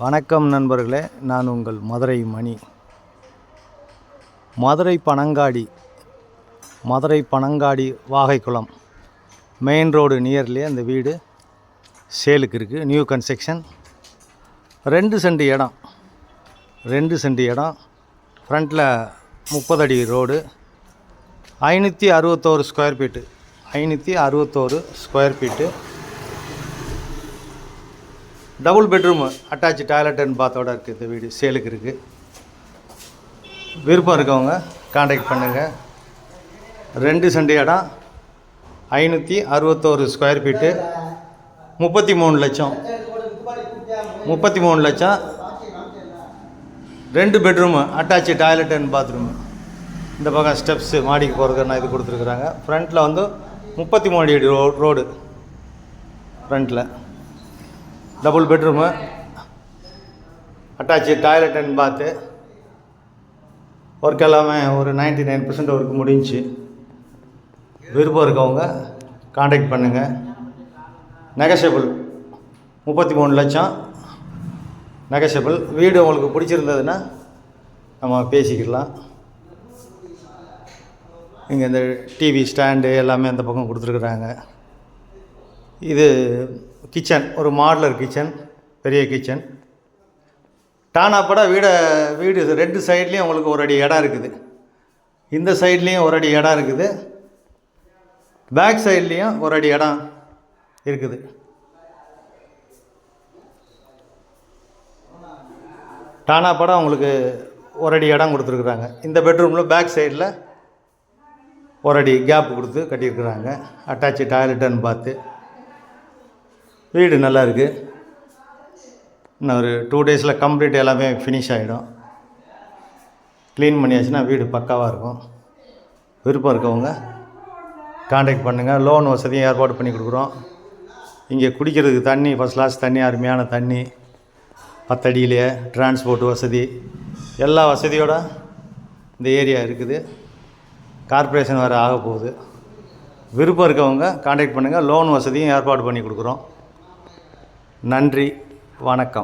வணக்கம் நண்பர்களே, நான் உங்கள் மதுரை மணி. மதுரை பனங்காடி வாகைக்குளம் மெயின் ரோடு நியர்லேயே அந்த வீடு சேலுக்கு இருக்குது. New construction. 2 சென்ட் இடம், ஃப்ரண்ட்டில் 30 அடி road, 561 square feet. 561 square feet. Double bedroom, attach toilet and பாத்தோடு இருக்குது. இந்த வீடு சேலுக்கு இருக்குது. விருப்பம் இருக்கவங்க காண்டாக்ட் பண்ணுங்கள். 2 சென்ட் இடம், 561 ஸ்கொயர் ஃபீட்டு, 33 லட்சம். 2 bedroom, attach toilet and bathroom. இந்த பக்கம் ஸ்டெப்ஸு மாடிக்கு போகிறதுக்கு இது கொடுத்துருக்குறாங்க. ஃப்ரண்ட்டில் வந்து 33 அடி ரோடு. ஃப்ரண்ட்டில் double bedroom, attach toilet and பாத்து. ஒர்க் எல்லாமே ஒரு 99% ஒர்க் முடிஞ்சு. விருப்பம் இருக்கவங்க காண்டாக்ட் பண்ணுங்கள். நெகஷியபிள் 33 லட்சம் நெகஷியபிள். வீடு உங்களுக்கு பிடிச்சிருந்ததுன்னா நம்ம பேசிக்கலாம். இங்கே இந்த டிவி ஸ்டாண்டு எல்லாமே அந்த பக்கம் கொடுத்துருக்குறாங்க. இது கிச்சன், ஒரு மாடுலர் கிச்சன், பெரிய கிச்சன். டானாப்பட வீடு 2 சைட்லேயும் உங்களுக்கு ஒரு அடி இடம் இருக்குது. இந்த சைட்லேயும் ஒரு அடி இடம் இருக்குது, பேக் சைட்லேயும் ஒரு அடி இடம் இருக்குது. டானாப்படம் உங்களுக்கு ஒரு அடி இடம் கொடுத்துருக்குறாங்க. இந்த பெட்ரூமில் பேக் சைடில் ஒரு அடி கேப் கொடுத்து கட்டியிருக்கிறாங்க. அட்டாச்சு டாய்லெட் அண்ட் பாத்து. வீடு நல்லா இருக்குது. இன்னும் ஒரு 2 டேஸில் கம்ப்ளீட் எல்லாமே ஃபினிஷ் ஆகிடும். க்ளீன் பண்ணியாச்சுன்னா வீடு பக்காவாக இருக்கும். விருப்பம் இருக்கவங்க காண்டாக்ட் பண்ணுங்கள். லோன் வசதியும் ஏற்பாடு பண்ணி கொடுக்குறோம். இங்கே குடிக்கிறதுக்கு தண்ணி, ஃபஸ்ட் கிளாஸ் தண்ணி, அருமையான தண்ணி, 10 அடியிலேயே டிரான்ஸ்போர்ட் வசதி, எல்லா வசதியோடு இந்த ஏரியா இருக்குது. கார்ப்பரேஷன் வேறு ஆக போகுது. விருப்பம் இருக்கவங்க காண்டாக்ட் பண்ணுங்கள். லோன் வசதியும் ஏற்பாடு பண்ணி கொடுக்குறோம். நன்றி, வணக்கம்.